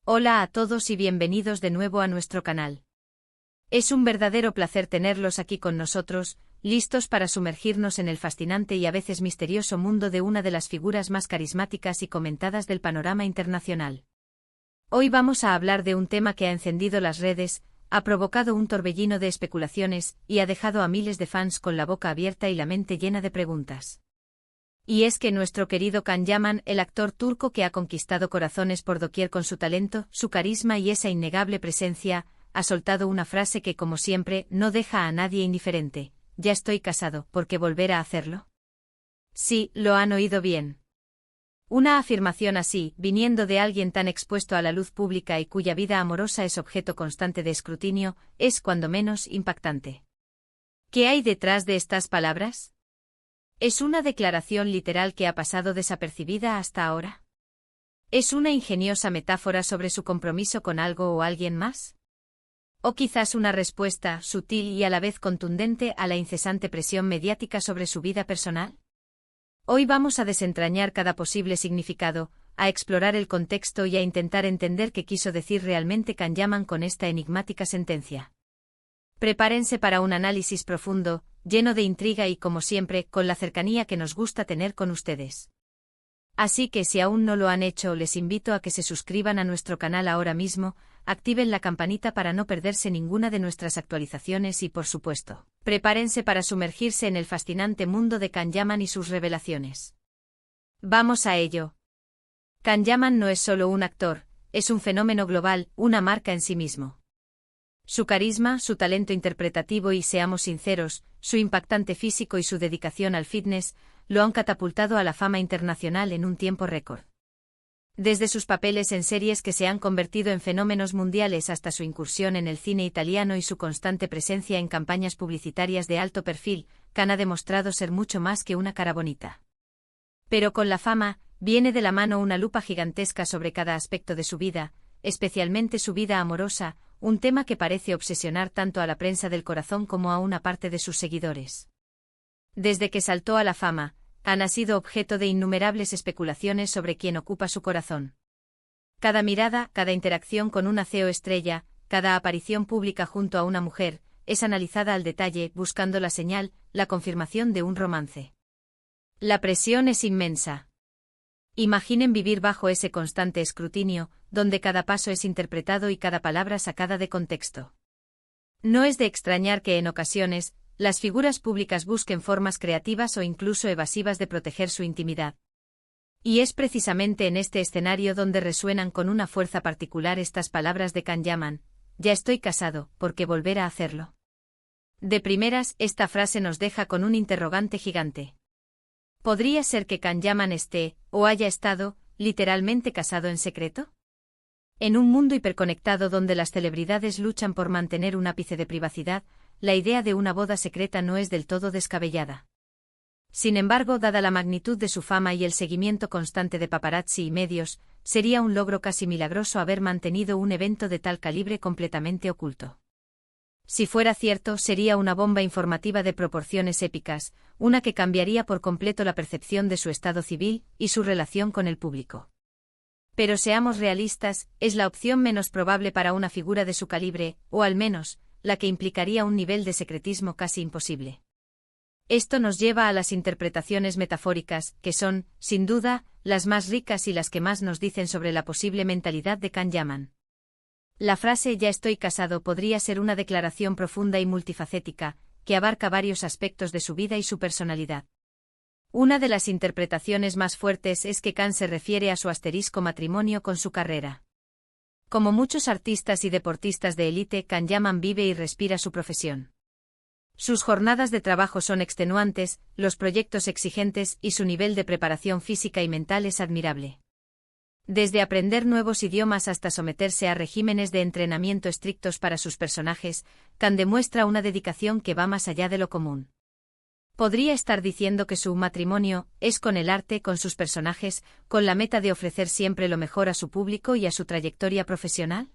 Hola a todos y bienvenidos de nuevo a nuestro canal. Es un verdadero placer tenerlos aquí con nosotros, listos para sumergirnos en el fascinante y a veces misterioso mundo de una de las figuras más carismáticas y comentadas del panorama internacional. Hoy vamos a hablar de un tema que ha encendido las redes, ha provocado un torbellino de especulaciones y ha dejado a miles de fans con la boca abierta y la mente llena de preguntas. Y es que nuestro querido Can Yaman, el actor turco que ha conquistado corazones por doquier con su talento, su carisma y esa innegable presencia, ha soltado una frase que, como siempre, no deja a nadie indiferente: ya estoy casado, ¿por qué volver a hacerlo? Sí, lo han oído bien. Una afirmación así, viniendo de alguien tan expuesto a la luz pública y cuya vida amorosa es objeto constante de escrutinio, es cuando menos impactante. ¿Qué hay detrás de estas palabras? ¿Es una declaración literal que ha pasado desapercibida hasta ahora? ¿Es una ingeniosa metáfora sobre su compromiso con algo o alguien más? ¿O quizás una respuesta, sutil y a la vez contundente, a la incesante presión mediática sobre su vida personal? Hoy vamos a desentrañar cada posible significado, a explorar el contexto y a intentar entender qué quiso decir realmente Can Yaman con esta enigmática sentencia. Prepárense para un análisis profundo, lleno de intriga y, como siempre, con la cercanía que nos gusta tener con ustedes. Así que si aún no lo han hecho, les invito a que se suscriban a nuestro canal ahora mismo, activen la campanita para no perderse ninguna de nuestras actualizaciones y, por supuesto, prepárense para sumergirse en el fascinante mundo de Can Yaman y sus revelaciones. ¡Vamos a ello! Can Yaman no es solo un actor, es un fenómeno global, una marca en sí mismo. Su carisma, su talento interpretativo y, seamos sinceros, su impactante físico y su dedicación al fitness, lo han catapultado a la fama internacional en un tiempo récord. Desde sus papeles en series que se han convertido en fenómenos mundiales hasta su incursión en el cine italiano y su constante presencia en campañas publicitarias de alto perfil, Can ha demostrado ser mucho más que una cara bonita. Pero con la fama, viene de la mano una lupa gigantesca sobre cada aspecto de su vida, especialmente su vida amorosa, un tema que parece obsesionar tanto a la prensa del corazón como a una parte de sus seguidores. Desde que saltó a la fama, Can ha sido objeto de innumerables especulaciones sobre quién ocupa su corazón. Cada mirada, cada interacción con una CEO estrella, cada aparición pública junto a una mujer, es analizada al detalle, buscando la señal, la confirmación de un romance. La presión es inmensa. Imaginen vivir bajo ese constante escrutinio, donde cada paso es interpretado y cada palabra sacada de contexto. No es de extrañar que en ocasiones, las figuras públicas busquen formas creativas o incluso evasivas de proteger su intimidad. Y es precisamente en este escenario donde resuenan con una fuerza particular estas palabras de Can Yaman: ya estoy casado, ¿por qué volver a hacerlo? De primeras, esta frase nos deja con un interrogante gigante. ¿Podría ser que Can Yaman esté, o haya estado, literalmente casado en secreto? En un mundo hiperconectado donde las celebridades luchan por mantener un ápice de privacidad, la idea de una boda secreta no es del todo descabellada. Sin embargo, dada la magnitud de su fama y el seguimiento constante de paparazzi y medios, sería un logro casi milagroso haber mantenido un evento de tal calibre completamente oculto. Si fuera cierto, sería una bomba informativa de proporciones épicas, una que cambiaría por completo la percepción de su estado civil y su relación con el público. Pero seamos realistas, es la opción menos probable para una figura de su calibre, o al menos, la que implicaría un nivel de secretismo casi imposible. Esto nos lleva a las interpretaciones metafóricas, que son, sin duda, las más ricas y las que más nos dicen sobre la posible mentalidad de Can Yaman. La frase "ya estoy casado" podría ser una declaración profunda y multifacética, que abarca varios aspectos de su vida y su personalidad. Una de las interpretaciones más fuertes es que Can se refiere a su asterisco matrimonio con su carrera. Como muchos artistas y deportistas de élite, Can Yaman vive y respira su profesión. Sus jornadas de trabajo son extenuantes, los proyectos exigentes y su nivel de preparación física y mental es admirable. Desde aprender nuevos idiomas hasta someterse a regímenes de entrenamiento estrictos para sus personajes, Can demuestra una dedicación que va más allá de lo común. Podría estar diciendo que su matrimonio es con el arte, con sus personajes, con la meta de ofrecer siempre lo mejor a su público y a su trayectoria profesional.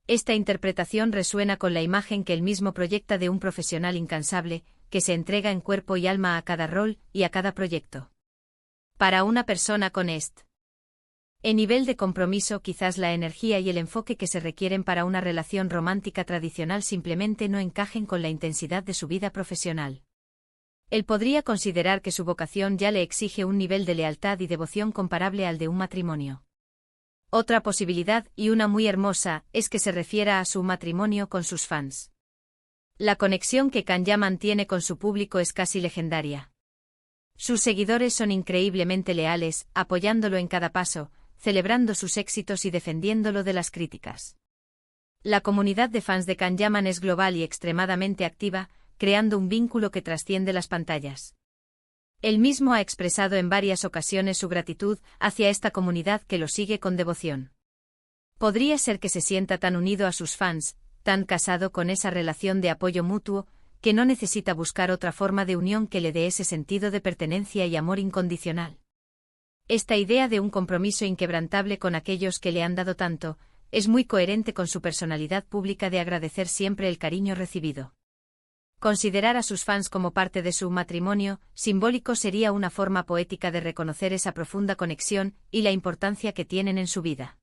Esta interpretación resuena con la imagen que él mismo proyecta de un profesional incansable, que se entrega en cuerpo y alma a cada rol y a cada proyecto. Para una persona con En nivel de compromiso, quizás la energía y el enfoque que se requieren para una relación romántica tradicional simplemente no encajen con la intensidad de su vida profesional. Él podría considerar que su vocación ya le exige un nivel de lealtad y devoción comparable al de un matrimonio. Otra posibilidad, y una muy hermosa, es que se refiera a su matrimonio con sus fans. La conexión que Kanye mantiene con su público es casi legendaria. Sus seguidores son increíblemente leales, apoyándolo en cada paso, celebrando sus éxitos y defendiéndolo de las críticas. La comunidad de fans de Kanye es global y extremadamente activa, creando un vínculo que trasciende las pantallas. Él mismo ha expresado en varias ocasiones su gratitud hacia esta comunidad que lo sigue con devoción. Podría ser que se sienta tan unido a sus fans, tan casado con esa relación de apoyo mutuo, que no necesita buscar otra forma de unión que le dé ese sentido de pertenencia y amor incondicional. Esta idea de un compromiso inquebrantable con aquellos que le han dado tanto, es muy coherente con su personalidad pública de agradecer siempre el cariño recibido. Considerar a sus fans como parte de su matrimonio simbólico sería una forma poética de reconocer esa profunda conexión y la importancia que tienen en su vida.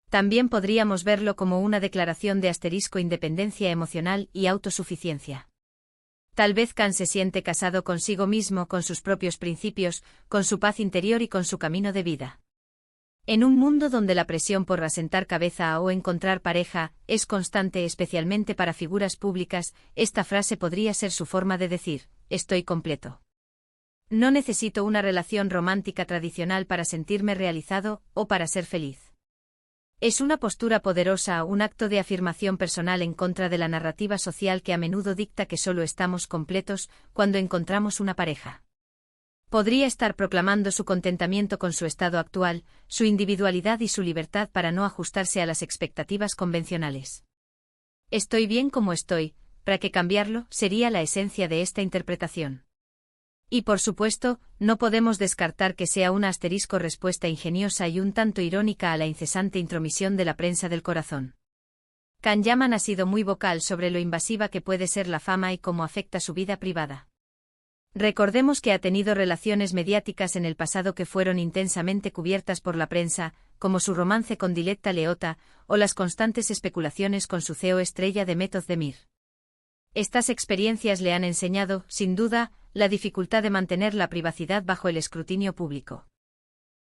También podríamos verlo como una declaración de independencia emocional y autosuficiencia. Tal vez Kanye se siente casado consigo mismo, con sus propios principios, con su paz interior y con su camino de vida. En un mundo donde la presión por asentar cabeza o encontrar pareja es constante, especialmente para figuras públicas, esta frase podría ser su forma de decir: estoy completo. No necesito una relación romántica tradicional para sentirme realizado o para ser feliz. Es una postura poderosa, un acto de afirmación personal en contra de la narrativa social que a menudo dicta que solo estamos completos cuando encontramos una pareja. Podría estar proclamando su contentamiento con su estado actual, su individualidad y su libertad para no ajustarse a las expectativas convencionales. Estoy bien como estoy, ¿para qué cambiarlo? Sería la esencia de esta interpretación. Y por supuesto, no podemos descartar que sea una respuesta ingeniosa y un tanto irónica a la incesante intromisión de la prensa del corazón. Kanye ha sido muy vocal sobre lo invasiva que puede ser la fama y cómo afecta su vida privada. Recordemos que ha tenido relaciones mediáticas en el pasado que fueron intensamente cubiertas por la prensa, como su romance con Diletta Leotta, o las constantes especulaciones con su CEO estrella de Method Demir. Estas experiencias le han enseñado, sin duda, la dificultad de mantener la privacidad bajo el escrutinio público.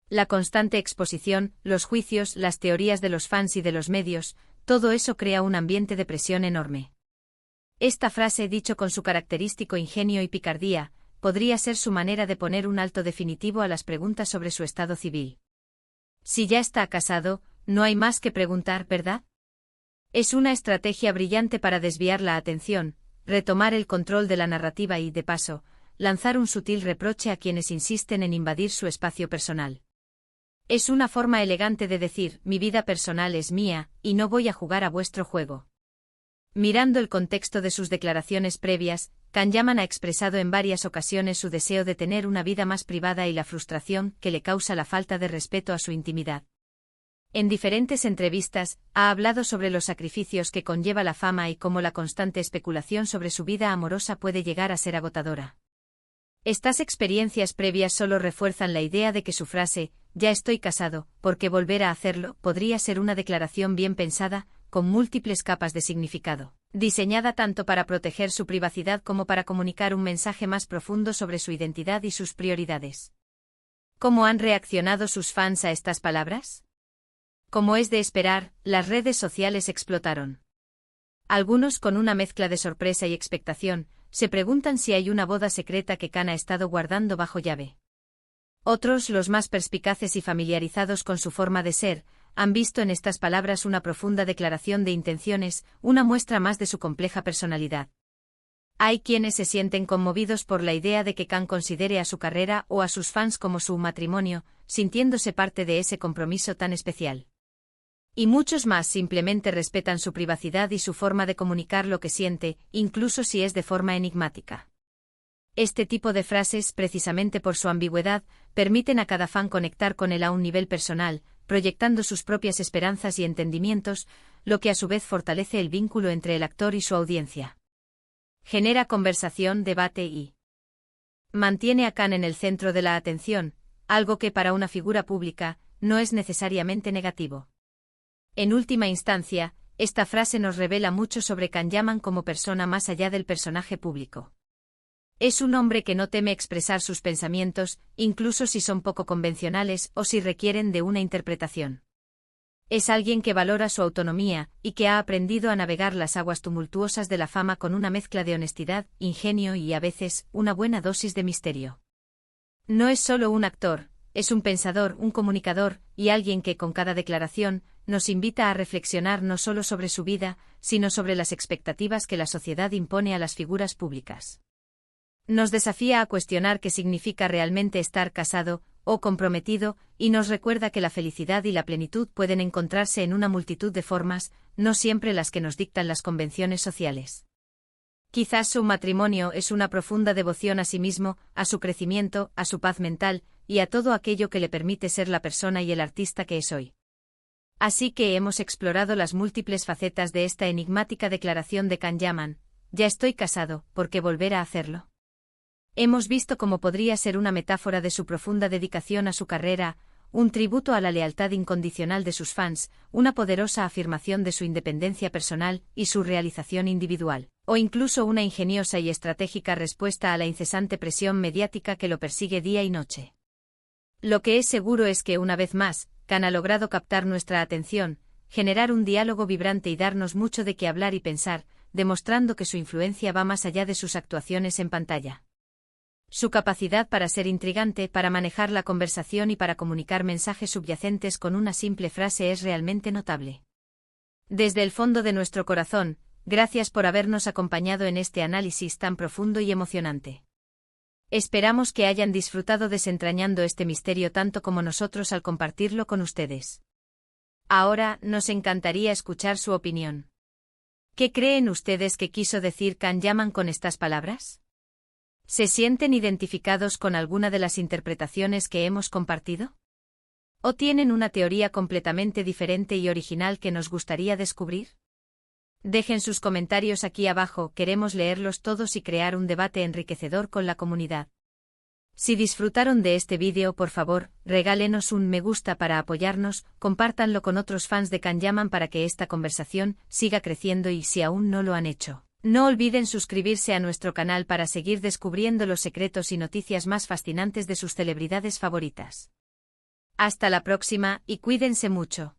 La constante exposición, los juicios, las teorías de los fans y de los medios, todo eso crea un ambiente de presión enorme. Esta frase, dicho con su característico ingenio y picardía, podría ser su manera de poner un alto definitivo a las preguntas sobre su estado civil. Si ya está casado, no hay más que preguntar, ¿verdad? Es una estrategia brillante para desviar la atención, retomar el control de la narrativa y, de paso, lanzar un sutil reproche a quienes insisten en invadir su espacio personal. Es una forma elegante de decir: mi vida personal es mía, y no voy a jugar a vuestro juego. Mirando el contexto de sus declaraciones previas, Kanye ha expresado en varias ocasiones su deseo de tener una vida más privada y la frustración que le causa la falta de respeto a su intimidad. En diferentes entrevistas, ha hablado sobre los sacrificios que conlleva la fama y cómo la constante especulación sobre su vida amorosa puede llegar a ser agotadora. Estas experiencias previas solo refuerzan la idea de que su frase, ya estoy casado, ¿por qué volver a hacerlo?, podría ser una declaración bien pensada, con múltiples capas de significado, diseñada tanto para proteger su privacidad como para comunicar un mensaje más profundo sobre su identidad y sus prioridades. ¿Cómo han reaccionado sus fans a estas palabras? Como es de esperar, las redes sociales explotaron. Algunos, con una mezcla de sorpresa y expectación, se preguntan si hay una boda secreta que Kanye ha estado guardando bajo llave. Otros, los más perspicaces y familiarizados con su forma de ser, han visto en estas palabras una profunda declaración de intenciones, una muestra más de su compleja personalidad. Hay quienes se sienten conmovidos por la idea de que Kanye considere a su carrera o a sus fans como su matrimonio, sintiéndose parte de ese compromiso tan especial. Y muchos más simplemente respetan su privacidad y su forma de comunicar lo que siente, incluso si es de forma enigmática. Este tipo de frases, precisamente por su ambigüedad, permiten a cada fan conectar con él a un nivel personal, proyectando sus propias esperanzas y entendimientos, lo que a su vez fortalece el vínculo entre el actor y su audiencia. Genera conversación, debate y mantiene a Kanye en el centro de la atención, algo que para una figura pública no es necesariamente negativo. En última instancia, esta frase nos revela mucho sobre Kanyaman como persona más allá del personaje público. Es un hombre que no teme expresar sus pensamientos, incluso si son poco convencionales o si requieren de una interpretación. Es alguien que valora su autonomía y que ha aprendido a navegar las aguas tumultuosas de la fama con una mezcla de honestidad, ingenio y a veces una buena dosis de misterio. No es solo un actor, es un pensador, un comunicador y alguien que con cada declaración nos invita a reflexionar no solo sobre su vida, sino sobre las expectativas que la sociedad impone a las figuras públicas. Nos desafía a cuestionar qué significa realmente estar casado o comprometido, y nos recuerda que la felicidad y la plenitud pueden encontrarse en una multitud de formas, no siempre las que nos dictan las convenciones sociales. Quizás su matrimonio es una profunda devoción a sí mismo, a su crecimiento, a su paz mental, y a todo aquello que le permite ser la persona y el artista que es hoy. Así que hemos explorado las múltiples facetas de esta enigmática declaración de Kanyaman: ya estoy casado, ¿por qué volver a hacerlo? Hemos visto cómo podría ser una metáfora de su profunda dedicación a su carrera, un tributo a la lealtad incondicional de sus fans, una poderosa afirmación de su independencia personal y su realización individual, o incluso una ingeniosa y estratégica respuesta a la incesante presión mediática que lo persigue día y noche. Lo que es seguro es que una vez más, Kan ha logrado captar nuestra atención, generar un diálogo vibrante y darnos mucho de qué hablar y pensar, demostrando que su influencia va más allá de sus actuaciones en pantalla. Su capacidad para ser intrigante, para manejar la conversación y para comunicar mensajes subyacentes con una simple frase es realmente notable. Desde el fondo de nuestro corazón, gracias por habernos acompañado en este análisis tan profundo y emocionante. Esperamos que hayan disfrutado desentrañando este misterio tanto como nosotros al compartirlo con ustedes. Ahora, nos encantaría escuchar su opinión. ¿Qué creen ustedes que quiso decir Kanyaman con estas palabras? ¿Se sienten identificados con alguna de las interpretaciones que hemos compartido? ¿O tienen una teoría completamente diferente y original que nos gustaría descubrir? Dejen sus comentarios aquí abajo, queremos leerlos todos y crear un debate enriquecedor con la comunidad. Si disfrutaron de este vídeo, por favor, regálenos un me gusta para apoyarnos, compártanlo con otros fans de Kanyaman para que esta conversación siga creciendo y si aún no lo han hecho, no olviden suscribirse a nuestro canal para seguir descubriendo los secretos y noticias más fascinantes de sus celebridades favoritas. Hasta la próxima y cuídense mucho.